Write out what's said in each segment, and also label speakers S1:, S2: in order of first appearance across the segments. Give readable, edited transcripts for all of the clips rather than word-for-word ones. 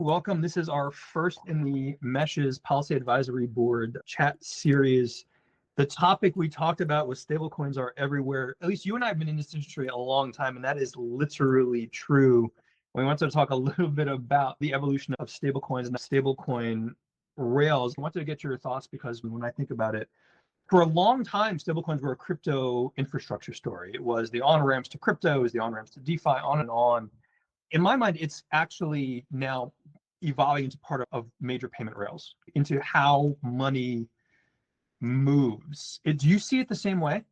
S1: Welcome. This is our first in the Meshes Policy Advisory Board chat series. The topic we talked about was stablecoins are everywhere. At least you and I have been in this industry a long time, and that is literally true. We wanted to talk a little bit about the evolution of stablecoins and stablecoin rails. I wanted to get your thoughts because when I think about it, for a long time, stablecoins were a crypto infrastructure story. It was the on-ramps to crypto, it was the on-ramps to DeFi, on and on. In my mind, it's actually now evolving into part of major payment rails, into how money moves. Do you see it the same way?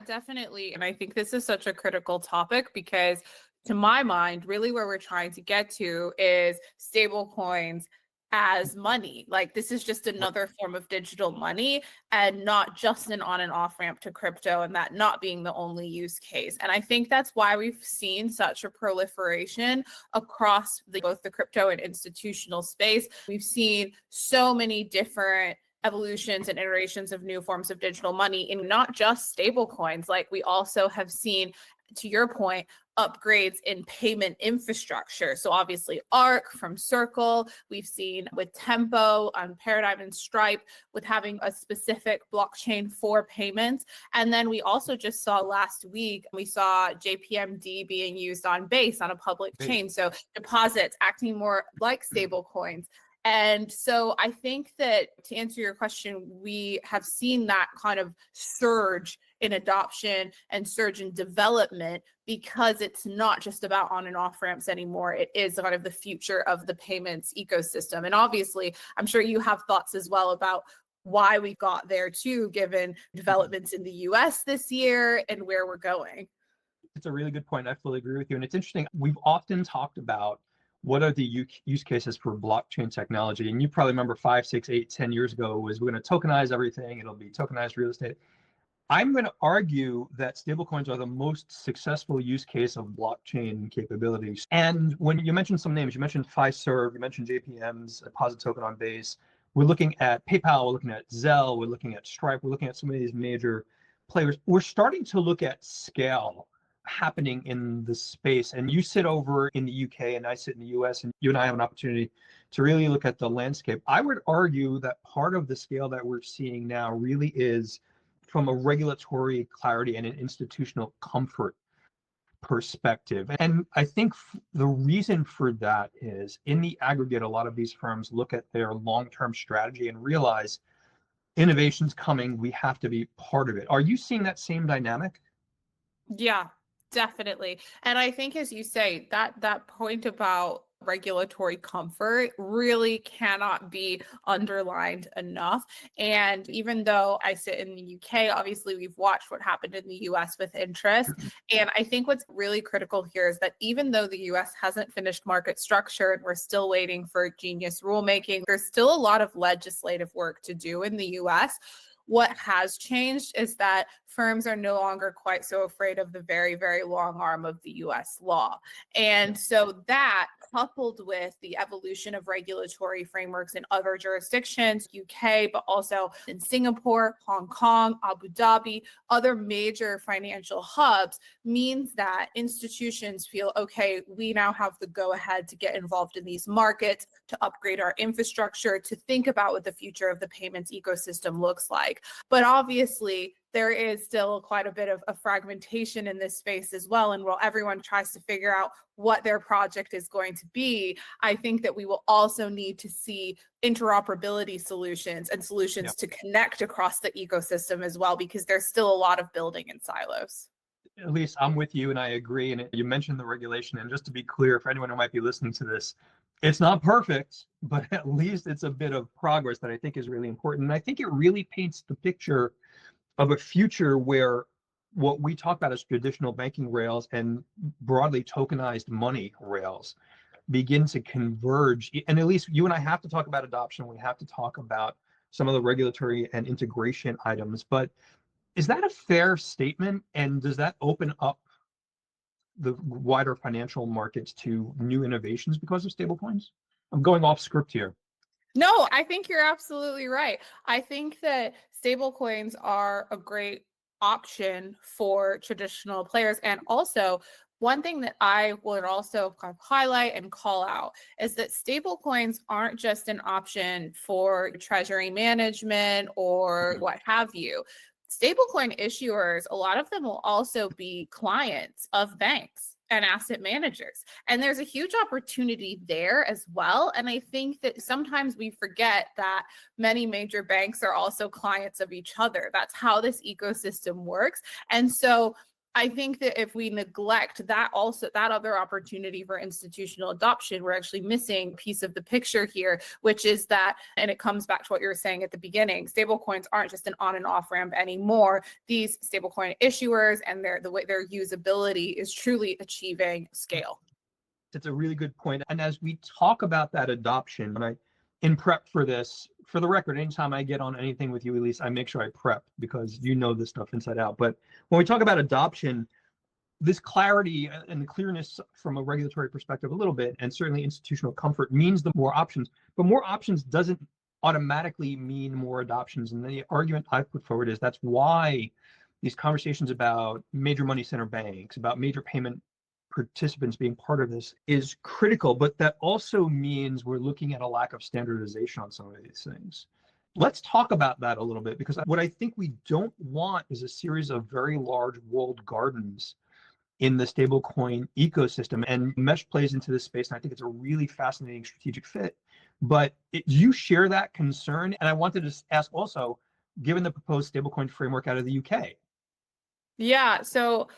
S2: Definitely. And I think this is such a critical topic because, to my mind, really where we're trying to get to is stable coins as money. Like, this is just another form of digital money and not just an on and off ramp to crypto, and that not being the only use case. And I think that's why we've seen such a proliferation across both the crypto and institutional space. We've seen so many different evolutions and iterations of new forms of digital money, in not just stable coins. Like, we also have seen, to your point, upgrades in payment infrastructure. So obviously ARC from Circle, we've seen with Tempo on Paradigm and Stripe with having a specific blockchain for payments. And then we also just saw last week, we saw JPMD being used on Base on a public chain. So deposits acting more like stable coins. And so I think that, to answer your question, we have seen that kind of surge in adoption and surge in development because it's not just about on and off ramps anymore. It is kind of the future of the payments ecosystem. And obviously, I'm sure you have thoughts as well about why we got there too, given developments in the US this year and where we're going.
S1: It's a really good point. I fully agree with you. And it's interesting. We've often talked about what are the use cases for blockchain technology? And you probably remember 5, 6, 8, 10 years ago was we're going to tokenize everything. It'll be tokenized real estate. I'm going to argue that stablecoins are the most successful use case of blockchain capabilities. And when you mentioned some names, you mentioned Fiserv, you mentioned JPM's deposit token on Base. We're looking at PayPal, we're looking at Zelle, we're looking at Stripe, we're looking at some of these major players. We're starting to look at scale happening in the space. And you sit over in the UK and I sit in the US, and you and I have an opportunity to really look at the landscape. I would argue that part of the scale that we're seeing now really is from a regulatory clarity and an institutional comfort perspective. And I think the reason for that is, in the aggregate, a lot of these firms look at their long-term strategy and realize innovation's coming, we have to be part of it. Are you seeing that same dynamic?
S2: Yeah, definitely. And I think, as you say, that point about regulatory comfort really cannot be underlined enough. And even though I sit in the UK, obviously we've watched what happened in the US with interest. And I think what's really critical here is that even though the US hasn't finished market structure and we're still waiting for genius rulemaking, there's still a lot of legislative work to do in the US. What has changed is that firms are no longer quite so afraid of the very, very long arm of the US law. And so that, coupled with the evolution of regulatory frameworks in other jurisdictions, UK, but also in Singapore, Hong Kong, Abu Dhabi, other major financial hubs, means that institutions feel, okay, we now have the go-ahead to get involved in these markets, to upgrade our infrastructure, to think about what the future of the payments ecosystem looks like. But obviously, there is still quite a bit of a fragmentation in this space as well. And while everyone tries to figure out what their project is going to be, I think that we will also need to see interoperability solutions and solutions to connect across the ecosystem as well, because there's still a lot of building in silos.
S1: At least I'm with you and I agree. And you mentioned the regulation. And just to be clear, for anyone who might be listening to this, it's not perfect, but at least it's a bit of progress that I think is really important. And I think it really paints the picture of a future where what we talk about as traditional banking rails and broadly tokenized money rails begin to converge. And at least you and I have to talk about adoption. We have to talk about some of the regulatory and integration items. But is that a fair statement? And does that open up the wider financial markets to new innovations because of stablecoins? I'm going off script here.
S2: No, I think you're absolutely right. I think that stablecoins are a great option for traditional players. And also, One thing that I would also kind of highlight and call out is that stablecoins aren't just an option for treasury management or what have you. Stablecoin issuers, a lot of them will also be clients of banks and asset managers. And there's a huge opportunity there as well. And I think that sometimes we forget that many major banks are also clients of each other. That's how this ecosystem works. And so I think that if we neglect that other opportunity for institutional adoption, we're actually missing a piece of the picture here, which is that, and it comes back to what you were saying at the beginning, stablecoins aren't just an on and off ramp anymore. These stablecoin issuers and the way their usability is truly achieving scale.
S1: It's a really good point. And as we talk about that adoption, and in prep for this, for the record, anytime I get on anything with you, Elise, I make sure I prep because you know this stuff inside out. But when we talk about adoption, this clarity and the clearness from a regulatory perspective a little bit, and certainly institutional comfort means the more options, but more options doesn't automatically mean more adoptions. And the argument I've put forward is that's why these conversations about major money center banks, about major payment participants being part of this is critical, but that also means we're looking at a lack of standardization on some of these things. Let's talk about that a little bit, because what I think we don't want is a series of very large walled gardens in the stablecoin ecosystem. And Mesh plays into this space, and I think it's a really fascinating strategic fit. But do you share that concern? And I wanted to ask also, given the proposed stablecoin framework out of the UK.
S2: Yeah, so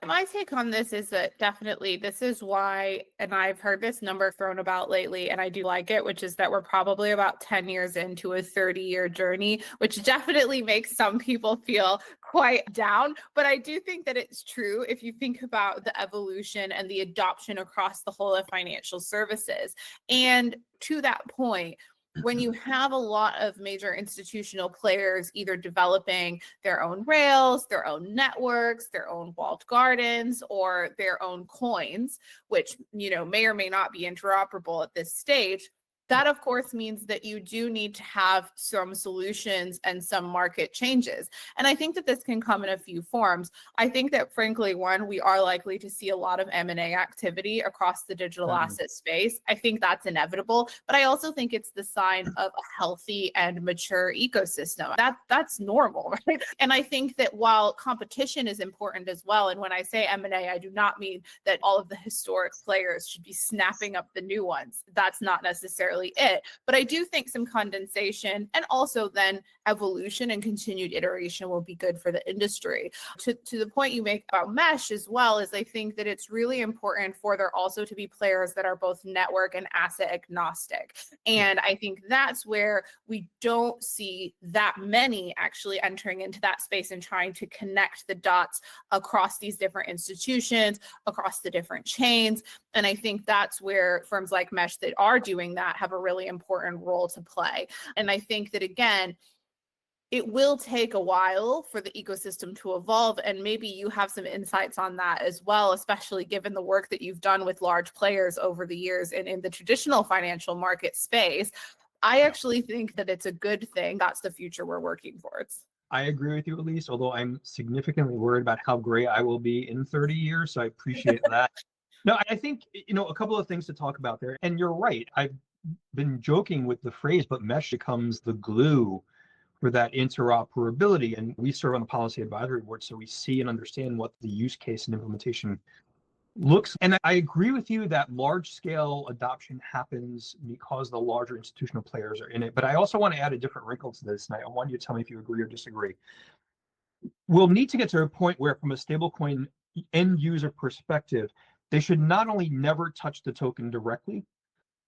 S2: my take on this is that definitely this is why, and I've heard this number thrown about lately, and I do like it, which is that we're probably about 10 years into a 30-year journey, which definitely makes some people feel quite down. But I do think that it's true if you think about the evolution and the adoption across the whole of financial services. And to that point, when you have a lot of major institutional players either developing their own rails, their own networks, their own walled gardens, or their own coins, which may or may not be interoperable at this stage, that of course means that you do need to have some solutions and some market changes. And I think that this can come in a few forms. I think that frankly, one, we are likely to see a lot of M&A activity across the digital asset space. I think that's inevitable, but I also think it's the sign of a healthy and mature ecosystem. That's normal, right? And I think that while competition is important as well, and when I say M&A, I do not mean that all of the historic players should be snapping up the new ones. That's not necessarily it, but I do think some condensation and also then evolution and continued iteration will be good for the industry. To the point you make about Mesh as well, is I think that it's really important for there also to be players that are both network and asset agnostic. And I think that's where we don't see that many actually entering into that space and trying to connect the dots across these different institutions, across the different chains. And I think that's where firms like Mesh that are doing that have a really important role to play. And I think that, again, it will take a while for the ecosystem to evolve. And maybe you have some insights on that as well, especially given the work that you've done with large players over the years and in the traditional financial market space. I actually think that it's a good thing. That's the future we're working towards.
S1: I agree with you, Elise, although I'm significantly worried about how gray I will be in 30 years. So I appreciate that. No, I think, a couple of things to talk about there. And you're right. I've been joking with the phrase, but Mesh becomes the glue for that interoperability. And we serve on the policy advisory board, so we see and understand what the use case and implementation looks. And I agree with you that large scale adoption happens because the larger institutional players are in it. But I also want to add a different wrinkle to this. And I want you to tell me if you agree or disagree. We'll need to get to a point where, from a stablecoin end user perspective, they should not only never touch the token directly,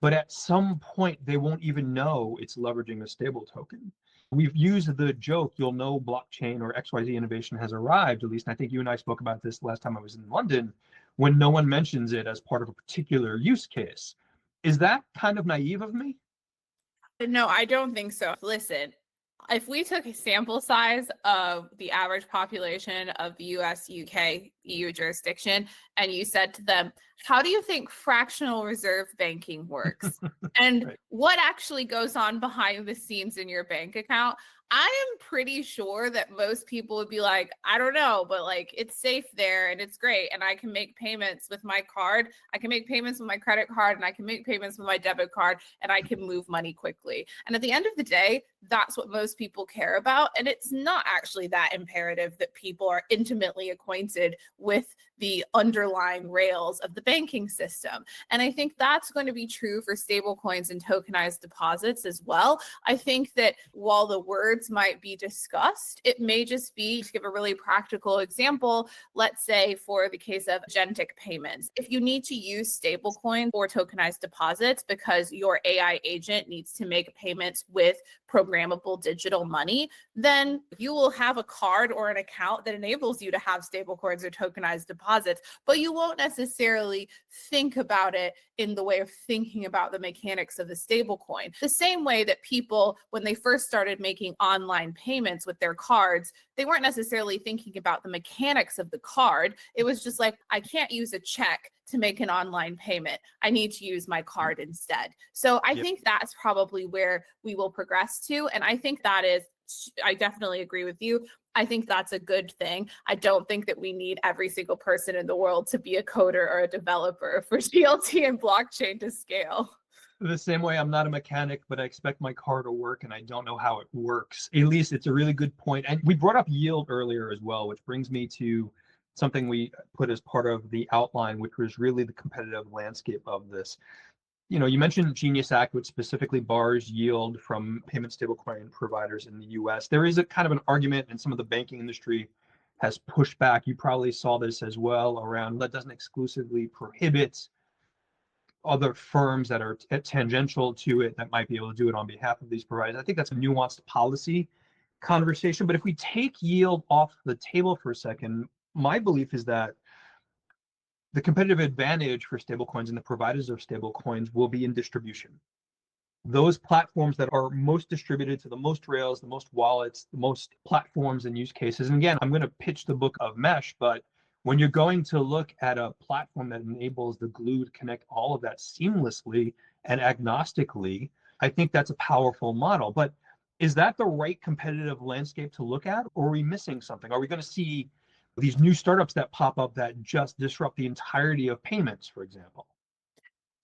S1: but at some point they won't even know it's leveraging a stable token. We've used the joke, you'll know blockchain or XYZ innovation has arrived, at least. I think you and I spoke about this last time I was in London, when no one mentions it as part of a particular use case. Is that kind of naive of me?
S2: No, I don't think so. Listen, if we took a sample size of the average population of the US, UK, EU jurisdiction, and you said to them, how do you think fractional reserve banking works? And
S1: Right.
S2: What actually goes on behind the scenes in your bank account? I am pretty sure that most people would be like, I don't know, but like it's safe there and it's great. And I can make payments with my card. I can make payments with my credit card and I can make payments with my debit card and I can move money quickly. And at the end of the day, that's what most people care about. And it's not actually that imperative that people are intimately acquainted with the underlying rails of the banking system. And I think that's going to be true for stablecoins and tokenized deposits as well. I think that while the words might be discussed, it may just be, to give a really practical example, let's say for the case of agentic payments, if you need to use stablecoin or tokenized deposits because your AI agent needs to make payments with programmable digital money, then you will have a card or an account that enables you to have stablecoins or tokenized deposits, but you won't necessarily think about it in the way of thinking about the mechanics of the stablecoin. The same way that people, when they first started making online payments with their cards, they weren't necessarily thinking about the mechanics of the card. It was just like, I can't use a check to make an online payment. I need to use my card instead. So I think that's probably where we will progress to. And I think that is, I definitely agree with you. I think that's a good thing. I don't think that we need every single person in the world to be a coder or a developer for GLT and blockchain to scale.
S1: The same way I'm not a mechanic, but I expect my car to work and I don't know how it works. At least it's a really good point. And we brought up yield earlier as well, which brings me to something we put as part of the outline, which was really the competitive landscape of this. You know, you mentioned Genius Act, which specifically bars yield from payment stablecoin providers in the US. There is a kind of an argument, and some of the banking industry has pushed back. You probably saw this as well around that doesn't exclusively prohibit other firms that are tangential to it that might be able to do it on behalf of these providers. I think that's a nuanced policy conversation. But if we take yield off the table for a second, my belief is that the competitive advantage for stablecoins and the providers of stablecoins will be in distribution. Those platforms that are most distributed to the most rails, the most wallets, the most platforms and use cases. And again, I'm going to pitch the book of Mesh, but when you're going to look at a platform that enables the glue to connect all of that seamlessly and agnostically, I think that's a powerful model. But is that the right competitive landscape to look at, or are we missing something? Are we going to see these new startups that pop up that just disrupt the entirety of payments, for example?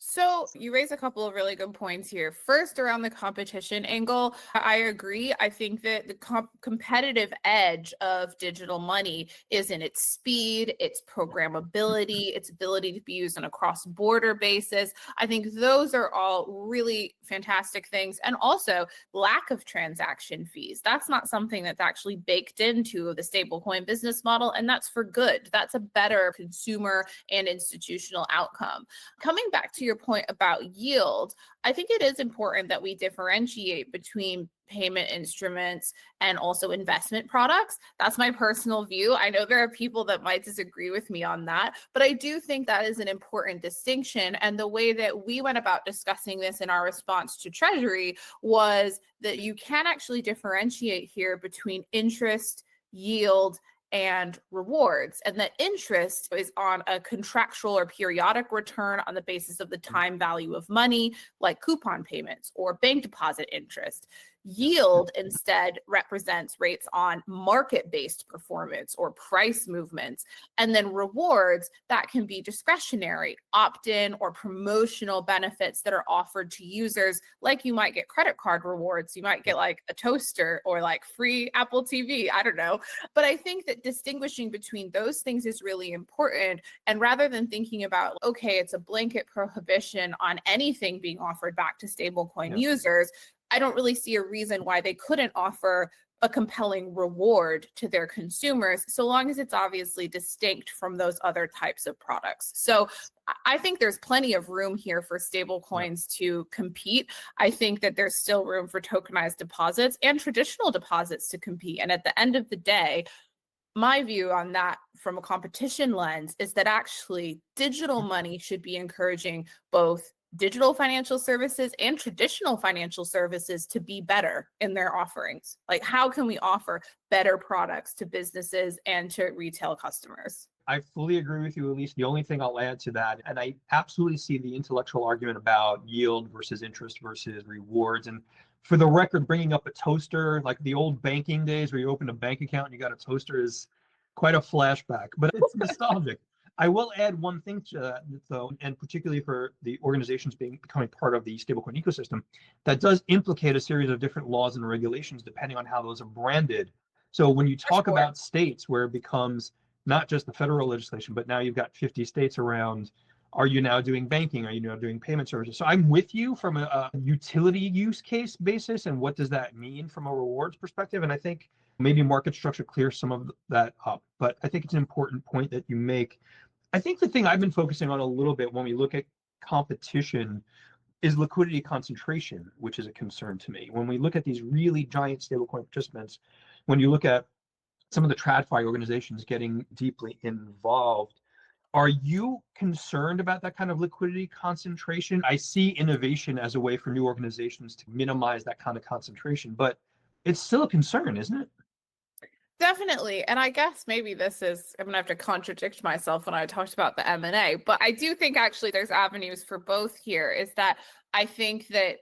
S2: So you raise a couple of really good points here. First, around the competition angle, I agree. I think that the competitive edge of digital money is in its speed, its programmability, its ability to be used on a cross-border basis. I think those are all really fantastic things. And also lack of transaction fees. That's not something that's actually baked into the stablecoin business model, and that's for good. That's a better consumer and institutional outcome. Coming back to your point about yield, I think it is important that we differentiate between payment instruments and also investment products. That's my personal view. I know there are people that might disagree with me on that, but I do think that is an important distinction. And the way that we went about discussing this in our response to Treasury was that you can actually differentiate here between interest, yield, and rewards. And the interest is on a contractual or periodic return on the basis of the time value of money, like coupon payments or bank deposit interest. Yield instead represents rates on market-based performance or price movements. And then rewards, that can be discretionary, opt-in or promotional benefits that are offered to users, like you might get credit card rewards. You might get like a toaster or like free Apple TV. I don't know. But I think that distinguishing between those things is really important. And rather than thinking about, okay, it's a blanket prohibition on anything being offered back to stablecoin users, I don't really see a reason why they couldn't offer a compelling reward to their consumers, so long as it's obviously distinct from those other types of products. So I think there's plenty of room here for stablecoins to compete. I think that there's still room for tokenized deposits and traditional deposits to compete. And at the end of the day, my view on that from a competition lens is that actually digital money should be encouraging both digital financial services and traditional financial services to be better in their offerings. Like, how can we offer better products to businesses and to retail customers?
S1: I fully agree with you, Elise. The only thing I'll add to that, and I absolutely see the intellectual argument about yield versus interest versus rewards. And for the record, bringing up a toaster, like the old banking days where you opened a bank account and you got a toaster, is quite a flashback, but it's nostalgic. I will add one thing to that, though, and particularly for the organizations becoming part of the stablecoin ecosystem, that does implicate a series of different laws and regulations depending on how those are branded. So when you talk about states where it becomes not just the federal legislation, but now you've got 50 states around, are you now doing banking? Are you now doing payment services? So I'm with you from a utility use case basis, and what does that mean from a rewards perspective? And I think maybe market structure clears some of that up, but I think it's an important point that you make. I think the thing I've been focusing on a little bit when we look at competition is liquidity concentration, which is a concern to me. When we look at these really giant stablecoin participants, when you look at some of the TradFi organizations getting deeply involved, are you concerned about that kind of liquidity concentration? I see innovation as a way for new organizations to minimize that kind of concentration, but it's still a concern, isn't it?
S2: Definitely. And I guess maybe I'm gonna have to contradict myself when I talked about the M&A, but I do think actually there's avenues for both here. Is that I think that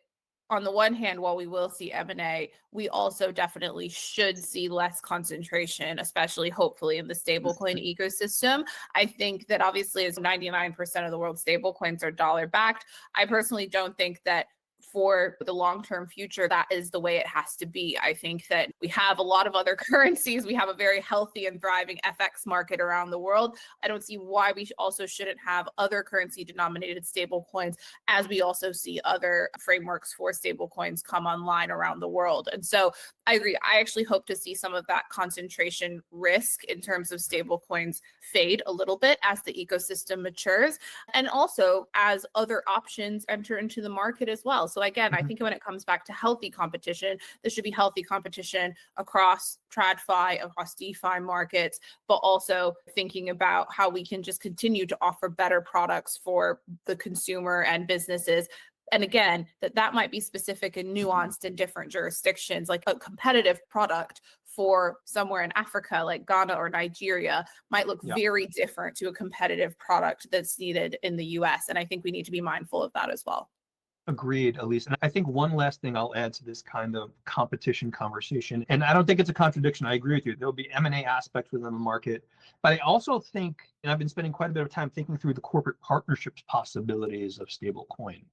S2: on the one hand, while we will see M&A, we also definitely should see less concentration, especially hopefully in the stablecoin ecosystem. I think that obviously as 99% of the world's stablecoins are dollar backed, I personally don't think that for the long-term future, that is the way it has to be. I think that we have a lot of other currencies. We have a very healthy and thriving FX market around the world. I don't see why we also shouldn't have other currency denominated stable coins, as we also see other frameworks for stable coins come online around the world. And so I agree. I actually hope to see some of that concentration risk in terms of stable coins fade a little bit as the ecosystem matures, and also as other options enter into the market as well. So again, I think when it comes back to healthy competition, there should be healthy competition across TradFi, across DeFi markets, but also thinking about how we can just continue to offer better products for the consumer and businesses. And again, that might be specific and nuanced in different jurisdictions. Like a competitive product for somewhere in Africa, like Ghana or Nigeria, might look very different to a competitive product that's needed in the US. And I think we need to be mindful of that as well.
S1: Agreed, Elise. And I think one last thing I'll add to this kind of competition conversation, and I don't think it's a contradiction. I agree with you. There'll be M&A aspects within the market, but I also think, and I've been spending quite a bit of time thinking through the corporate partnerships possibilities of stablecoin,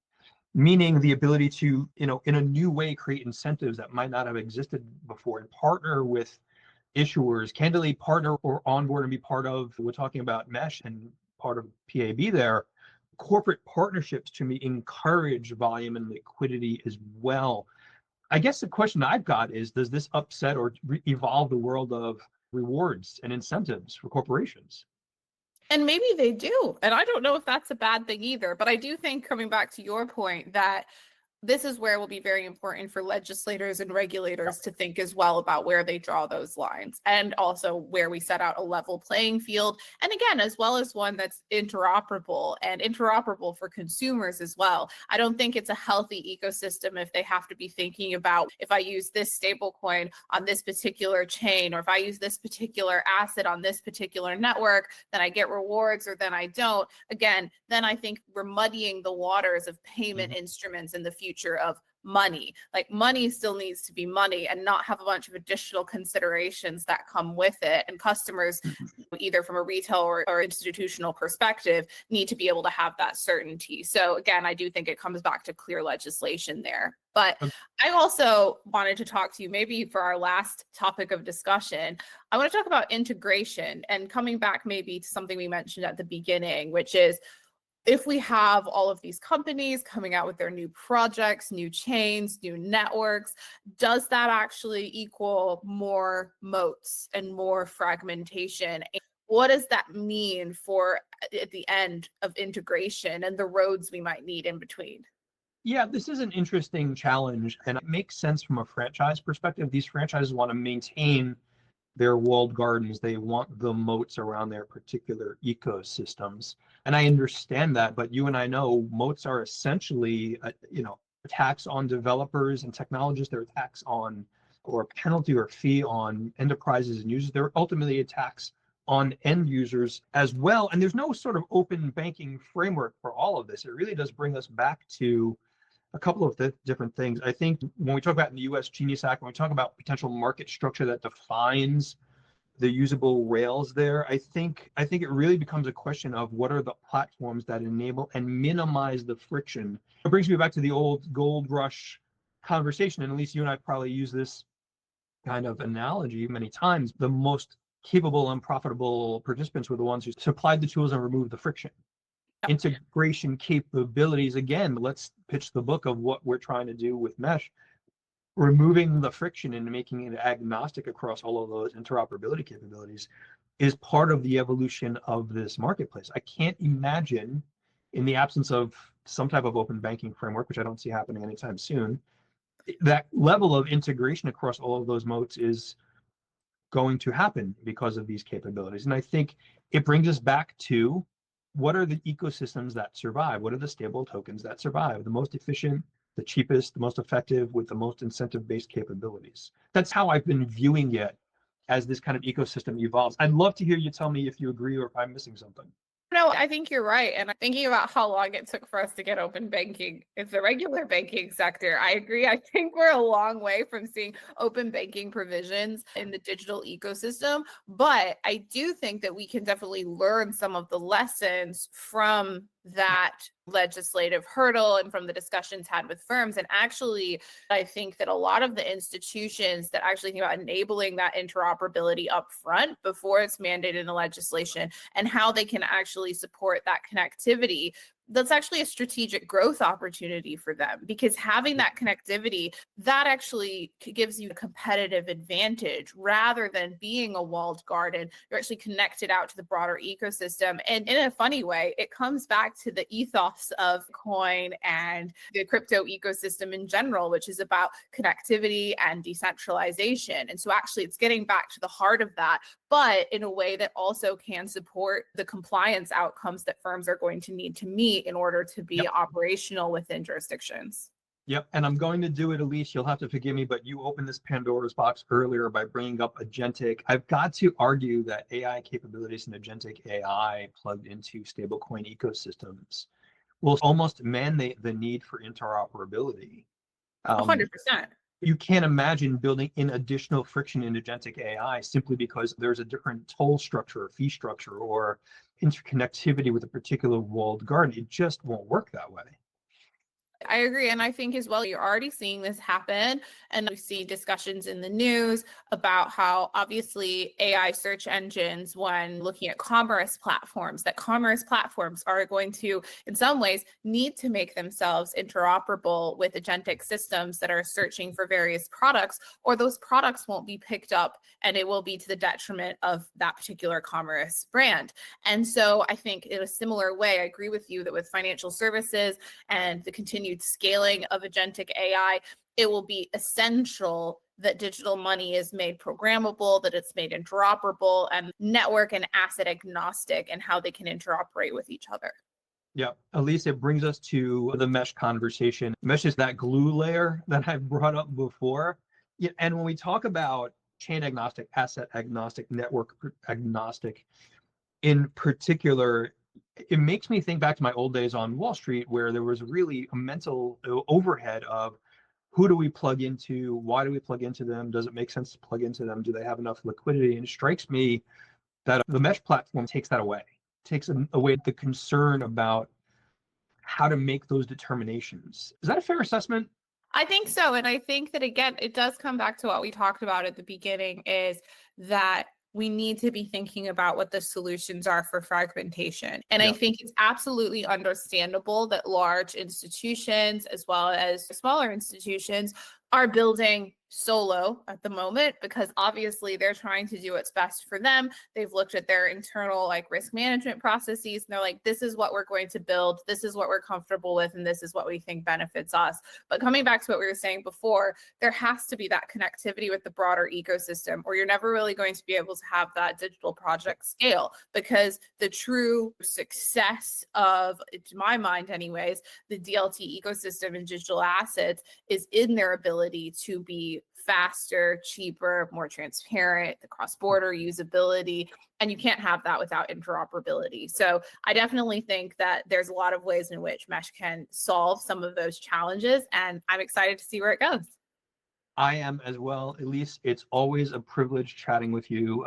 S1: meaning the ability to, in a new way, create incentives that might not have existed before and partner with issuers, candidly partner or onboard and be part of, we're talking about Mesh and part of PAB there. Corporate partnerships to me encourage volume and liquidity as well. I guess the question I've got is, does this upset or evolve the world of rewards and incentives for corporations?
S2: And maybe they do. And I don't know if that's a bad thing either. But I do think, coming back to your point, that this is where it will be very important for legislators and regulators to think as well about where they draw those lines, and also where we set out a level playing field. And again, as well as one that's interoperable for consumers as well. I don't think it's a healthy ecosystem if they have to be thinking about, if I use this stable coin on this particular chain, or if I use this particular asset on this particular network, then I get rewards or then I don't. Again, then I think we're muddying the waters of payment instruments in the future of money. Like, money still needs to be money and not have a bunch of additional considerations that come with it. And customers, either from a retail or institutional perspective, need to be able to have that certainty. So again, I do think it comes back to clear legislation there. But I also wanted to talk to you, maybe for our last topic of discussion, I want to talk about integration, and coming back maybe to something we mentioned at the beginning, which is, if we have all of these companies coming out with their new projects, new chains, new networks, does that actually equal more moats and more fragmentation? What does that mean for at the end of integration and the roads we might need in between?
S1: Yeah, this is an interesting challenge, and it makes sense from a franchise perspective. These franchises want to maintain their walled gardens. They want the moats around their particular ecosystems. And I understand that, but you and I know moats are essentially, a tax on developers and technologists. They're a tax on, or a penalty or fee on enterprises and users. They're ultimately a tax on end users as well. And there's no sort of open banking framework for all of this. It really does bring us back to a couple of different things. I think when we talk about in the US Genius Act, when we talk about potential market structure that defines the usable rails there, I think it really becomes a question of what are the platforms that enable and minimize the friction. It brings me back to the old gold rush conversation, and at least you and I probably use this kind of analogy many times. The most capable and profitable participants were the ones who supplied the tools and removed the friction. Integration capabilities, again, let's pitch the book of what we're trying to do with Mesh. Removing the friction and making it agnostic across all of those interoperability capabilities is part of the evolution of this marketplace. I can't imagine, in the absence of some type of open banking framework, which I don't see happening anytime soon, that level of integration across all of those modes is going to happen because of these capabilities. And I think it brings us back to what are the ecosystems that survive? What are the stable tokens that survive? The most efficient, the cheapest, the most effective, with the most incentive-based capabilities. That's how I've been viewing it as this kind of ecosystem evolves. I'd love to hear you tell me if you agree or if I'm missing something.
S2: No, I think you're right. And I'm thinking about how long it took for us to get open banking in the regular banking sector. I agree. I think we're a long way from seeing open banking provisions in the digital ecosystem. But I do think that we can definitely learn some of the lessons from that legislative hurdle and from the discussions had with firms. And actually, I think that a lot of the institutions that actually think about enabling that interoperability up front before it's mandated in the legislation and how they can actually support that connectivity, that's actually a strategic growth opportunity for them, because having that connectivity, that actually gives you a competitive advantage rather than being a walled garden. You're actually connected out to the broader ecosystem. And in a funny way, it comes back to the ethos of coin and the crypto ecosystem in general, which is about connectivity and decentralization. And so actually it's getting back to the heart of that, but in a way that also can support the compliance outcomes that firms are going to need to meet in order to be operational within jurisdictions.
S1: Yep, and I'm going to do it, Elise. You'll have to forgive me, but you opened this Pandora's box earlier by bringing up agentic. I've got to argue that AI capabilities and agentic AI plugged into stablecoin ecosystems will almost mandate the need for interoperability.
S2: 100%.
S1: You can't imagine building in additional friction in agentic AI simply because there's a different toll structure or fee structure or interconnectivity with a particular walled garden. It just won't work that way.
S2: I agree. And I think as well, you're already seeing this happen. And we see discussions in the news about how obviously AI search engines, when looking at commerce platforms, that commerce platforms are going to, in some ways, need to make themselves interoperable with agentic systems that are searching for various products, or those products won't be picked up and it will be to the detriment of that particular commerce brand. And so I think in a similar way, I agree with you that with financial services and the continued scaling of agentic AI, it will be essential that digital money is made programmable, that it's made interoperable and network and asset agnostic, and how they can interoperate with each other.
S1: Yeah, Elise, it brings us to the mesh conversation. Mesh is that glue layer that I've brought up before. Yeah, and when we talk about chain agnostic, asset agnostic, network agnostic, in particular, it makes me think back to my old days on Wall Street, where there was really a mental overhead of who do we plug into? Why do we plug into them? Does it make sense to plug into them? Do they have enough liquidity? And it strikes me that the mesh platform takes that away, takes away the concern about how to make those determinations. Is that a fair assessment?
S2: I think so. And I think that, again, it does come back to what we talked about at the beginning, is that we need to be thinking about what the solutions are for fragmentation. And I think it's absolutely understandable that large institutions, as well as smaller institutions, are building solo at the moment, because obviously they're trying to do what's best for them. They've looked at their internal risk management processes, and they're like, this is what we're going to build, this is what we're comfortable with, and this is what we think benefits us. But coming back to what we were saying before, there has to be that connectivity with the broader ecosystem, or you're never really going to be able to have that digital project scale, because the true success of, to my mind anyways, the DLT ecosystem and digital assets is in their ability to be faster, cheaper, more transparent, the cross-border usability, and you can't have that without interoperability. So I definitely think that there's a lot of ways in which Mesh can solve some of those challenges, and I'm excited to see where it goes.
S1: I am as well. Elise, it's always a privilege chatting with you.